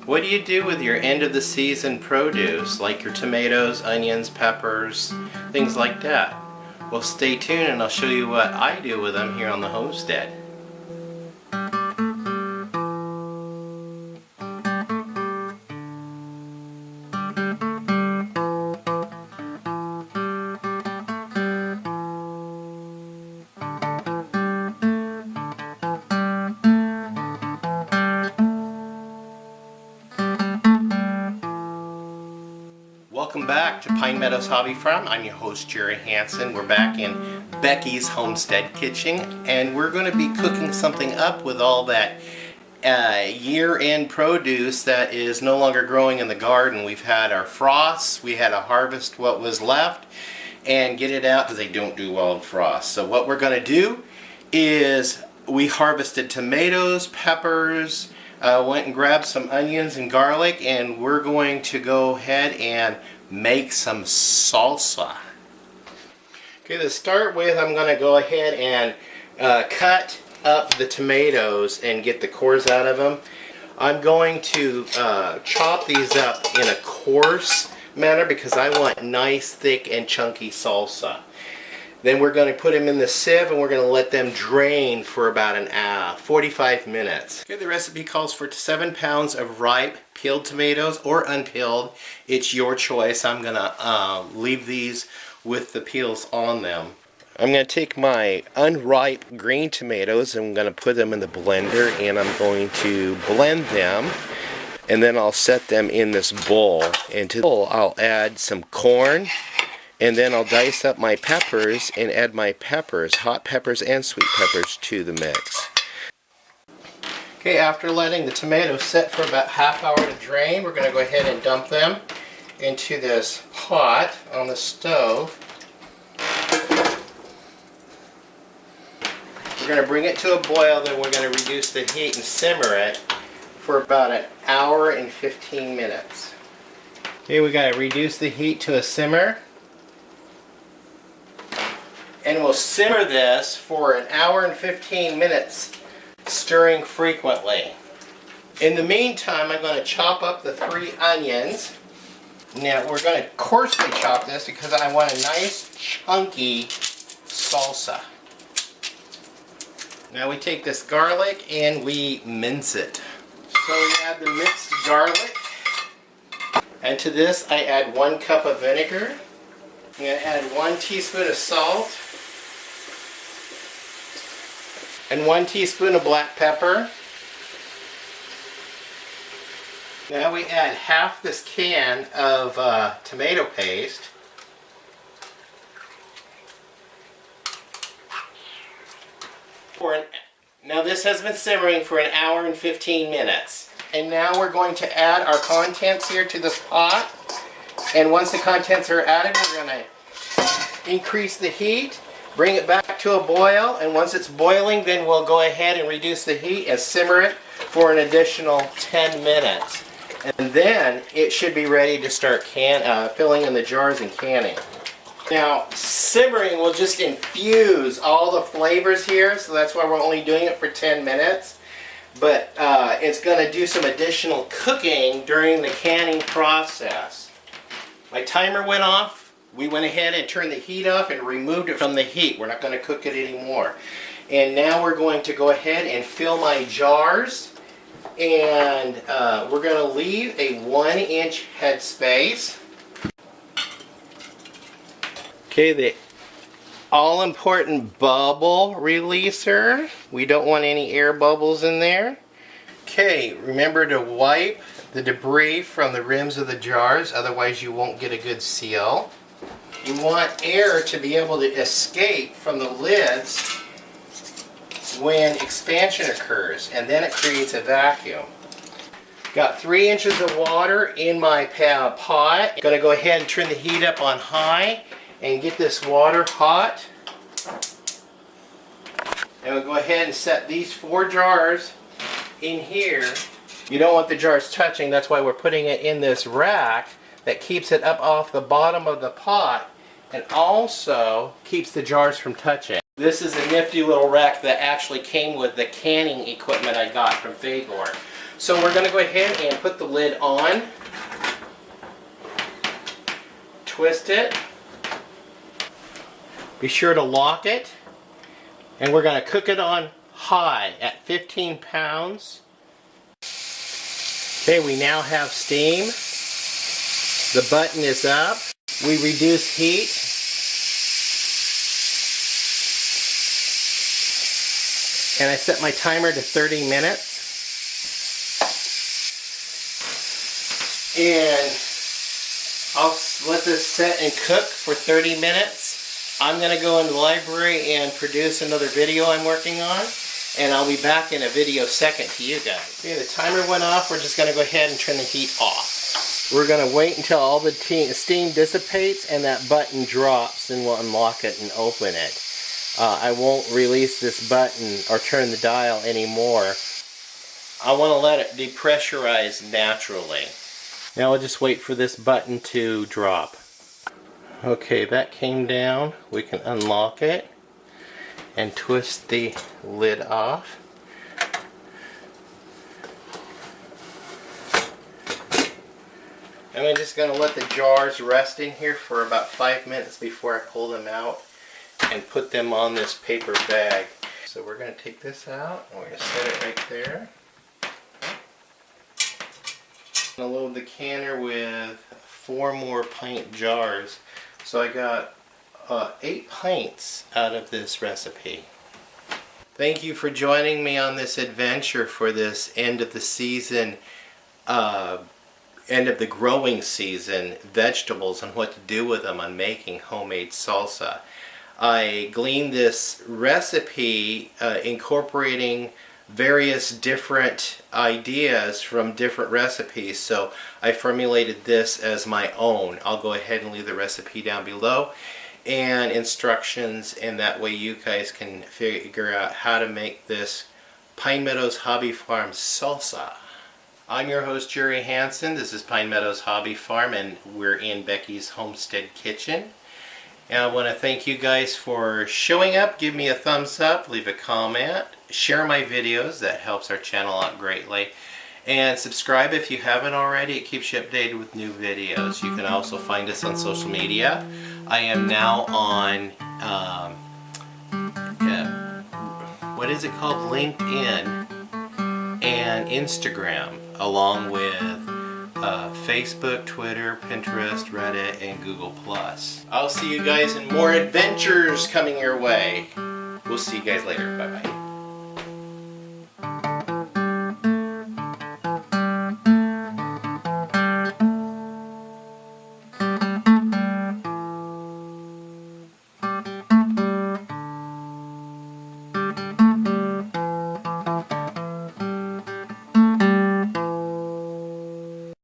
What do you do with your end of the season produce, like your tomatoes, onions, peppers, things like that? Well, stay tuned and I'll show you what I do with them here on the homestead. Welcome back to Pine Meadows Hobby Farm. I'm your host, Jerry Hansen. We're back in Becky's Homestead Kitchen, and we're going to be cooking something up with all that year-end produce that is no longer growing in the garden. We've had our frosts, we had to harvest what was left and get it out because they don't do well in frost. So what we're going to do is we harvested tomatoes, peppers, went and grabbed some onions and garlic, and we're going to go ahead and make some salsa. Okay, to start with, I'm going to go ahead and cut up the tomatoes and get the cores out of them. I'm going to chop these up in a coarse manner because I want nice, thick, and chunky salsa. Then we're going to put them in the sieve and we're going to let them drain for about an hour, 45 minutes. Okay, the recipe calls for 7 pounds of ripe peeled tomatoes or unpeeled. It's your choice. I'm going to leave these with the peels on them. I'm going to take my unripe green tomatoes and I'm going to put them in the blender and I'm going to blend them. And then I'll set them in this bowl. Into the bowl I'll add some corn. And then I'll dice up my peppers and add my peppers, hot peppers and sweet peppers, to the mix. Okay, after letting the tomatoes sit for about half hour to drain, we're going to go ahead and dump them into this pot on the stove. We're going to bring it to a boil, then we're going to reduce the heat and simmer it for about an hour and 15 minutes. Okay, we got to reduce the heat to a simmer. And we'll simmer this for an hour and 15 minutes, stirring frequently. In the meantime, I'm going to chop up the 3 onions. Now, we're going to coarsely chop this because I want a nice, chunky salsa. Now we take this garlic and we mince it. So we add the minced garlic. And to this, I add 1 cup of vinegar. I'm going to add 1 teaspoon of salt. And 1 teaspoon of black pepper. Now we add half this can of tomato paste. Now this has been simmering for an hour and 15 minutes. And now we're going to add our contents here to this pot. And once the contents are added, we're going to increase the heat. Bring it back to a boil, and once it's boiling, then we'll go ahead and reduce the heat and simmer it for an additional 10 minutes. And then it should be ready to start filling in the jars and canning. Now, simmering will just infuse all the flavors here, so that's why we're only doing it for 10 minutes. But it's going to do some additional cooking during the canning process. My timer went off. We went ahead and turned the heat off and removed it from the heat. We're not going to cook it anymore. And now we're going to go ahead and fill my jars. And we're going to leave a 1-inch headspace. Okay, the all-important bubble releaser. We don't want any air bubbles in there. Okay, remember to wipe the debris from the rims of the jars, otherwise you won't get a good seal. You want air to be able to escape from the lids when expansion occurs, and then it creates a vacuum. Got 3 inches of water in my pot. I'm going to go ahead and turn the heat up on high and get this water hot. And we'll go ahead and set these 4 jars in here. You don't want the jars touching, that's why we're putting it in this rack that keeps it up off the bottom of the pot and also keeps the jars from touching. This is a nifty little rack that actually came with the canning equipment I got from Fagor. So we're going to go ahead and put the lid on, twist it, be sure to lock it, and we're going to cook it on high at 15 pounds. Okay, we now have steam. The button is up. We reduce heat. And I set my timer to 30 minutes. And I'll let this set and cook for 30 minutes. I'm going to go in the library and produce another video I'm working on. And I'll be back in a video second to you guys. Okay, the timer went off. We're just going to go ahead and turn the heat off. We're going to wait until all the steam dissipates and that button drops, and we'll unlock it and open it. I won't release this button or turn the dial anymore. I want to let it depressurize naturally. Now we'll just wait for this button to drop. Okay, that came down. We can unlock it and twist the lid off. And I'm just going to let the jars rest in here for about 5 minutes before I pull them out and put them on this paper bag. So we're going to take this out and we're going to set it right there. I'm going to load the canner with 4 more pint jars. So I got 8 pints out of this recipe. Thank you for joining me on this adventure for this end of the season, end of the growing season, vegetables and what to do with them on making homemade salsa. I gleaned this recipe incorporating various different ideas from different recipes, so I formulated this as my own. I'll go ahead and leave the recipe down below and instructions, and that way you guys can figure out how to make this Pine Meadows Hobby Farm salsa. I'm your host, Jerry Hansen. This is Pine Meadows Hobby Farm, and we're in Becky's Homestead Kitchen. And I want to thank you guys for showing up. Give me a thumbs up, leave a comment, share my videos. That helps our channel out greatly. And subscribe if you haven't already. It keeps you updated with new videos. You can also find us on social media. I am now on, what is it called? LinkedIn and Instagram, along with Facebook, Twitter, Pinterest, Reddit, and Google+. I'll see you guys in more adventures coming your way. We'll see you guys later. Bye-bye.